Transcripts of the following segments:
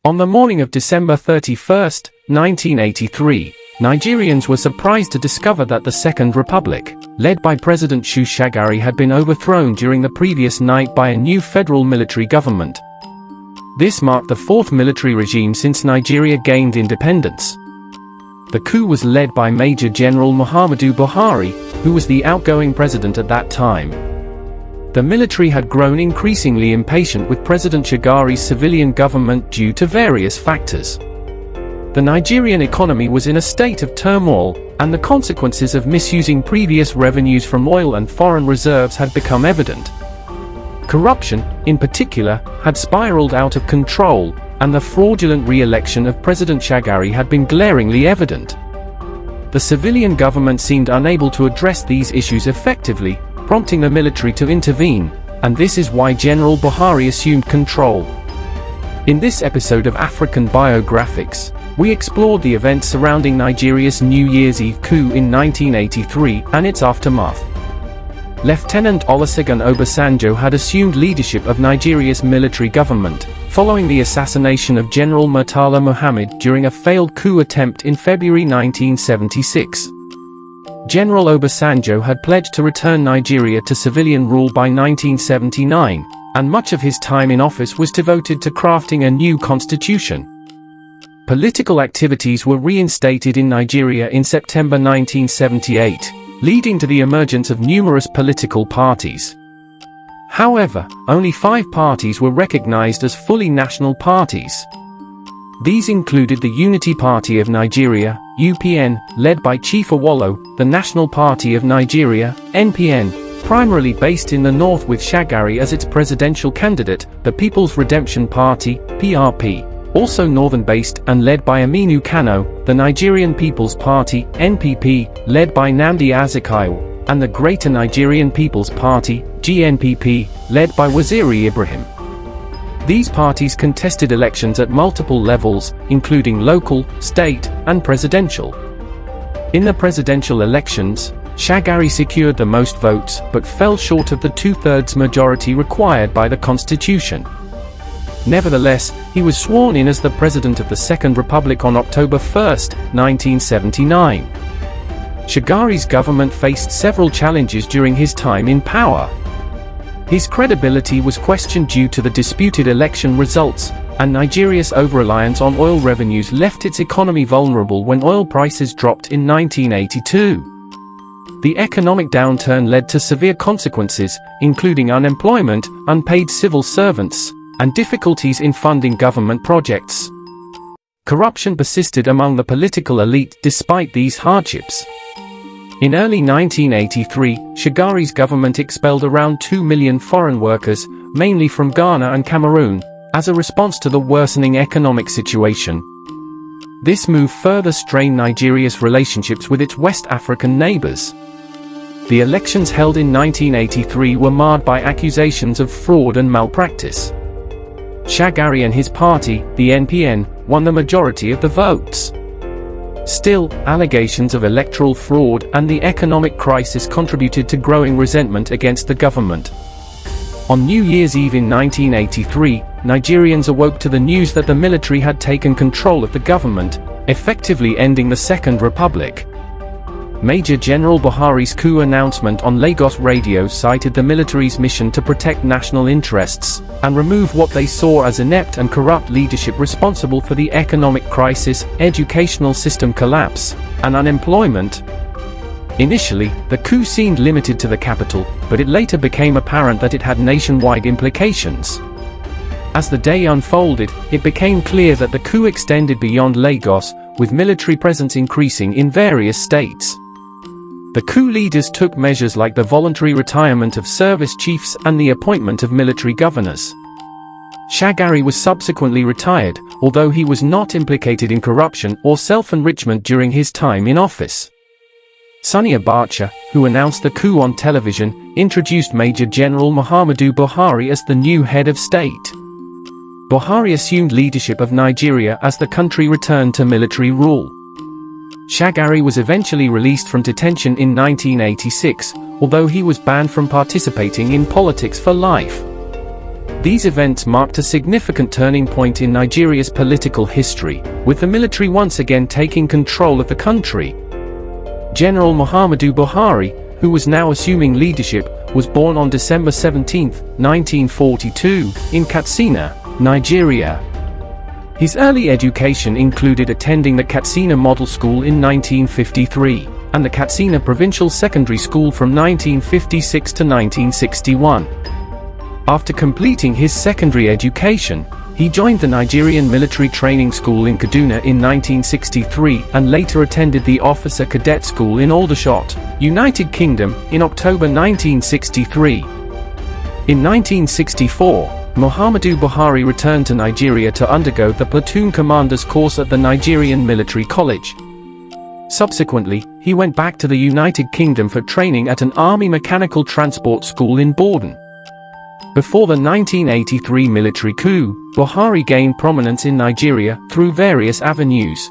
On the morning of December 31, 1983, Nigerians were surprised to discover that the Second Republic, led by President Shagari, had been overthrown during the previous night by a new federal military government. This marked the fourth military regime since Nigeria gained independence. The coup was led by Major General Muhammadu Buhari, who was the outgoing president at that time. The military had grown increasingly impatient with President Shagari's civilian government due to various factors. The Nigerian economy was in a state of turmoil, and the consequences of misusing previous revenues from oil and foreign reserves had become evident. Corruption, in particular, had spiraled out of control, and the fraudulent re-election of President Shagari had been glaringly evident. The civilian government seemed unable to address these issues effectively, prompting the military to intervene, and this is why General Buhari assumed control. In this episode of African Biographics, we explored the events surrounding Nigeria's New Year's Eve coup in 1983 and its aftermath. Lieutenant Olusegun Obasanjo had assumed leadership of Nigeria's military government, following the assassination of General Murtala Muhammad during a failed coup attempt in February 1976. General Obasanjo had pledged to return Nigeria to civilian rule by 1979, and much of his time in office was devoted to crafting a new constitution. Political activities were reinstated in Nigeria in September 1978, leading to the emergence of numerous political parties. However, only 5 parties were recognized as fully national parties. These included the Unity Party of Nigeria, UPN, led by Chief Awolowo, the National Party of Nigeria, NPN, primarily based in the north with Shagari as its presidential candidate, the People's Redemption Party, PRP, also northern-based and led by Aminu Kano, the Nigerian People's Party, NPP, led by Nnamdi Azikiwe, and the Greater Nigerian People's Party, GNPP, led by Waziri Ibrahim. These parties contested elections at multiple levels, including local, state, and presidential. In the presidential elections, Shagari secured the most votes but fell short of the 2/3 majority required by the constitution. Nevertheless, he was sworn in as the president of the Second Republic on October 1, 1979. Shagari's government faced several challenges during his time in power. His credibility was questioned due to the disputed election results, and Nigeria's over-reliance on oil revenues left its economy vulnerable when oil prices dropped in 1982. The economic downturn led to severe consequences, including unemployment, unpaid civil servants, and difficulties in funding government projects. Corruption persisted among the political elite despite these hardships. In early 1983, Shagari's government expelled around 2 million foreign workers, mainly from Ghana and Cameroon, as a response to the worsening economic situation. This move further strained Nigeria's relationships with its West African neighbors. The elections held in 1983 were marred by accusations of fraud and malpractice. Shagari and his party, the NPN, won the majority of the votes. Still, allegations of electoral fraud and the economic crisis contributed to growing resentment against the government. On New Year's Eve in 1983, Nigerians awoke to the news that the military had taken control of the government, effectively ending the Second Republic. Major General Buhari's coup announcement on Lagos radio cited the military's mission to protect national interests and remove what they saw as inept and corrupt leadership responsible for the economic crisis, educational system collapse, and unemployment. Initially, the coup seemed limited to the capital, but it later became apparent that it had nationwide implications. As the day unfolded, it became clear that the coup extended beyond Lagos, with military presence increasing in various states. The coup leaders took measures like the voluntary retirement of service chiefs and the appointment of military governors. Shagari was subsequently retired, although he was not implicated in corruption or self-enrichment during his time in office. Sani Abacha, who announced the coup on television, introduced Major General Muhammadu Buhari as the new head of state. Buhari assumed leadership of Nigeria as the country returned to military rule. Shagari was eventually released from detention in 1986, although he was banned from participating in politics for life. These events marked a significant turning point in Nigeria's political history, with the military once again taking control of the country. General Muhammadu Buhari, who was now assuming leadership, was born on December 17, 1942, in Katsina, Nigeria. His early education included attending the Katsina Model School in 1953, and the Katsina Provincial Secondary School from 1956 to 1961. After completing his secondary education, he joined the Nigerian Military Training School in Kaduna in 1963 and later attended the Officer Cadet School in Aldershot, United Kingdom, in October 1963. In 1964, Muhammadu Buhari returned to Nigeria to undergo the Platoon Commander's course at the Nigerian Military College. Subsequently, he went back to the United Kingdom for training at an Army Mechanical Transport School in Borden. Before the 1983 military coup, Buhari gained prominence in Nigeria through various avenues.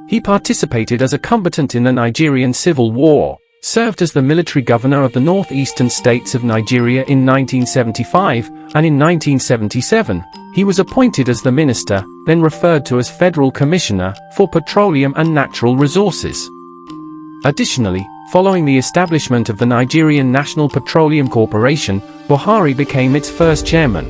He participated as a combatant in the Nigerian Civil War, served as the military governor of the northeastern states of Nigeria in 1975, and in 1977, he was appointed as the minister, then referred to as Federal Commissioner, for Petroleum and Natural Resources. Additionally, following the establishment of the Nigerian National Petroleum Corporation, Buhari became its first chairman.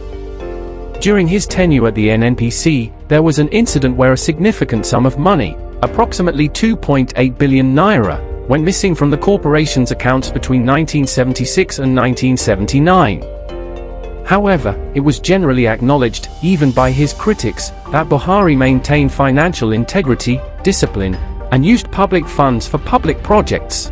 During his tenure at the NNPC, there was an incident where a significant sum of money, approximately 2.8 billion naira, went missing from the corporation's accounts between 1976 and 1979. However, it was generally acknowledged, even by his critics, that Buhari maintained financial integrity, discipline, and used public funds for public projects.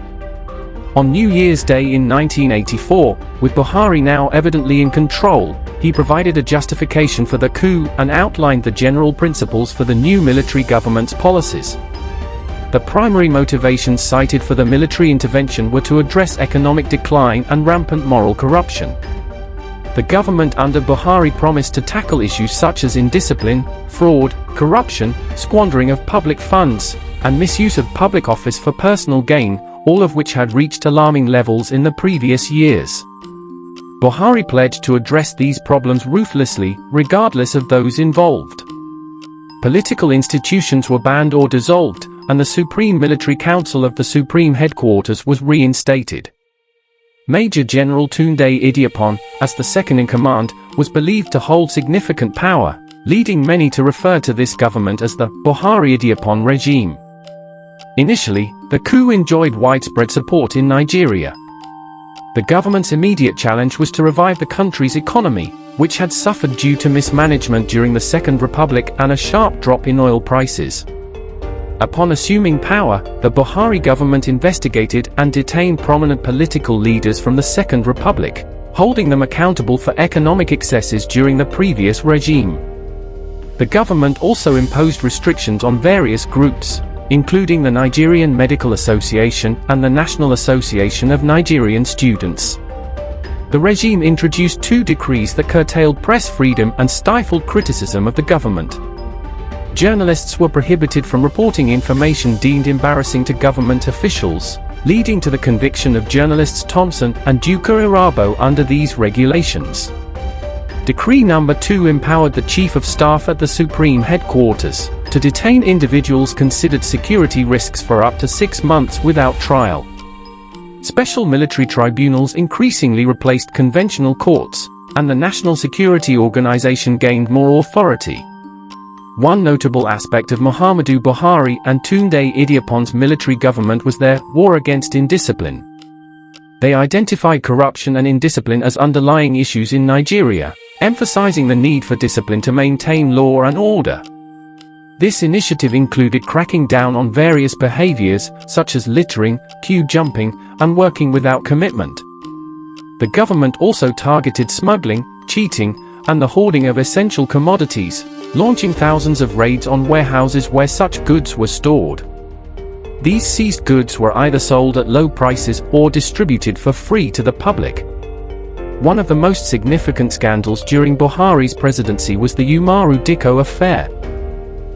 On New Year's Day in 1984, with Buhari now evidently in control, he provided a justification for the coup and outlined the general principles for the new military government's policies. The primary motivations cited for the military intervention were to address economic decline and rampant moral corruption. The government under Buhari promised to tackle issues such as indiscipline, fraud, corruption, squandering of public funds, and misuse of public office for personal gain, all of which had reached alarming levels in the previous years. Buhari pledged to address these problems ruthlessly, regardless of those involved. Political institutions were banned or dissolved, and the Supreme Military Council of the Supreme Headquarters was reinstated. Major General Tunde Idiapan, as the second-in-command, was believed to hold significant power, leading many to refer to this government as the Buhari-Idiapan regime. Initially, the coup enjoyed widespread support in Nigeria. The government's immediate challenge was to revive the country's economy, which had suffered due to mismanagement during the Second Republic and a sharp drop in oil prices. Upon assuming power, the Buhari government investigated and detained prominent political leaders from the Second Republic, holding them accountable for economic excesses during the previous regime. The government also imposed restrictions on various groups, including the Nigerian Medical Association and the National Association of Nigerian Students. The regime introduced 2 decrees that curtailed press freedom and stifled criticism of the government. Journalists were prohibited from reporting information deemed embarrassing to government officials, leading to the conviction of journalists Thompson and Duka Irabo under these regulations. Decree No. 2 empowered the Chief of Staff at the Supreme Headquarters to detain individuals considered security risks for up to 6 months without trial. Special military tribunals increasingly replaced conventional courts, and the National Security Organization gained more authority. One notable aspect of Muhammadu Buhari and Tunde Idiapan's military government was their war against indiscipline. They identified corruption and indiscipline as underlying issues in Nigeria, emphasizing the need for discipline to maintain law and order. This initiative included cracking down on various behaviors, such as littering, queue jumping, and working without commitment. The government also targeted smuggling, cheating, and the hoarding of essential commodities, launching thousands of raids on warehouses where such goods were stored. These seized goods were either sold at low prices or distributed for free to the public. One of the most significant scandals during Buhari's presidency was the Umaru Dikko affair.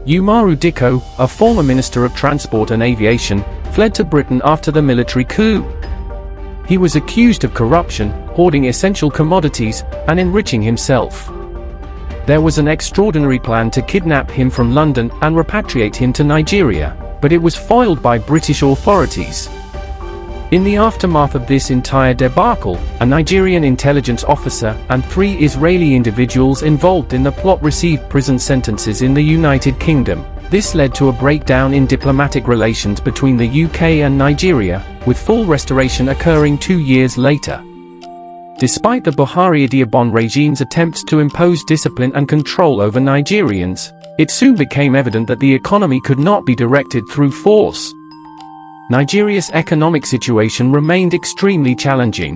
Umaru Dikko, a former Minister of Transport and Aviation, fled to Britain after the military coup. He was accused of corruption, hoarding essential commodities, and enriching himself. There was an extraordinary plan to kidnap him from London and repatriate him to Nigeria, but it was foiled by British authorities. In the aftermath of this entire debacle, a Nigerian intelligence officer and 3 Israeli individuals involved in the plot received prison sentences in the United Kingdom. This led to a breakdown in diplomatic relations between the UK and Nigeria, with full restoration occurring 2 years later. Despite the Buhari-Adiabon regime's attempts to impose discipline and control over Nigerians, it soon became evident that the economy could not be directed through force. Nigeria's economic situation remained extremely challenging.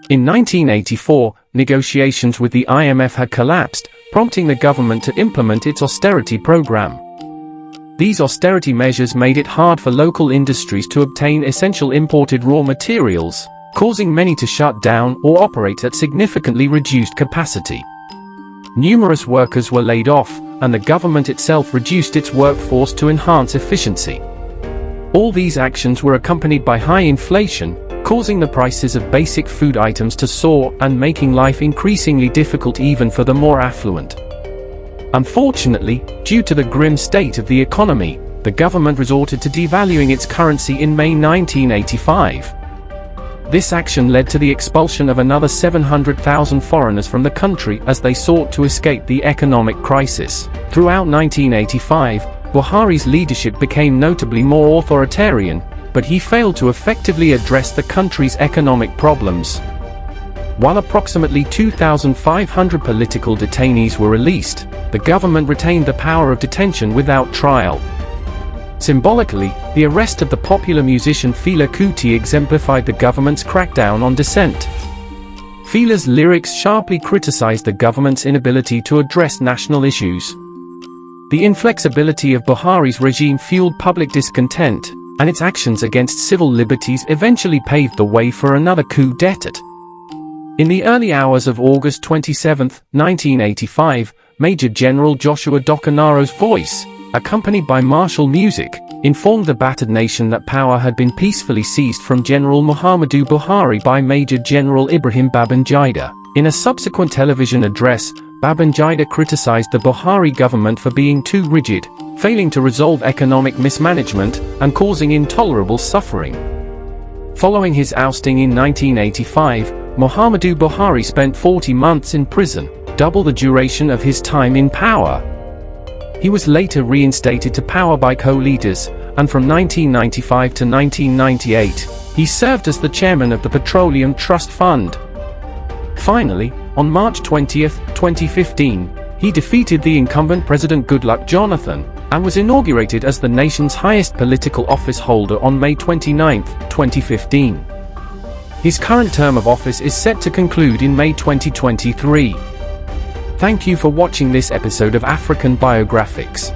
In 1984, negotiations with the IMF had collapsed, prompting the government to implement its austerity program. These austerity measures made it hard for local industries to obtain essential imported raw materials, causing many to shut down or operate at significantly reduced capacity. Numerous workers were laid off, and the government itself reduced its workforce to enhance efficiency. All these actions were accompanied by high inflation, causing the prices of basic food items to soar and making life increasingly difficult even for the more affluent. Unfortunately, due to the grim state of the economy, the government resorted to devaluing its currency in May 1985. This action led to the expulsion of another 700,000 foreigners from the country as they sought to escape the economic crisis. Throughout 1985, Buhari's leadership became notably more authoritarian, but he failed to effectively address the country's economic problems. While approximately 2,500 political detainees were released, the government retained the power of detention without trial. Symbolically, the arrest of the popular musician Fela Kuti exemplified the government's crackdown on dissent. Fela's lyrics sharply criticized the government's inability to address national issues. The inflexibility of Buhari's regime fueled public discontent, and its actions against civil liberties eventually paved the way for another coup d'état. In the early hours of August 27, 1985, Major General Joshua Dokanaro's voice, accompanied by martial music, informed the battered nation that power had been peacefully seized from General Muhammadu Buhari by Major General Ibrahim Babangida. In a subsequent television address, Babangida criticized the Buhari government for being too rigid, failing to resolve economic mismanagement, and causing intolerable suffering. Following his ousting in 1985, Muhammadu Buhari spent 40 months in prison, double the duration of his time in power. He was later reinstated to power by co-leaders, and from 1995 to 1998, he served as the chairman of the Petroleum Trust Fund. Finally, on March 20, 2015, he defeated the incumbent President Goodluck Jonathan, and was inaugurated as the nation's highest political office holder on May 29, 2015. His current term of office is set to conclude in May 2023. Thank you for watching this episode of African Biographics.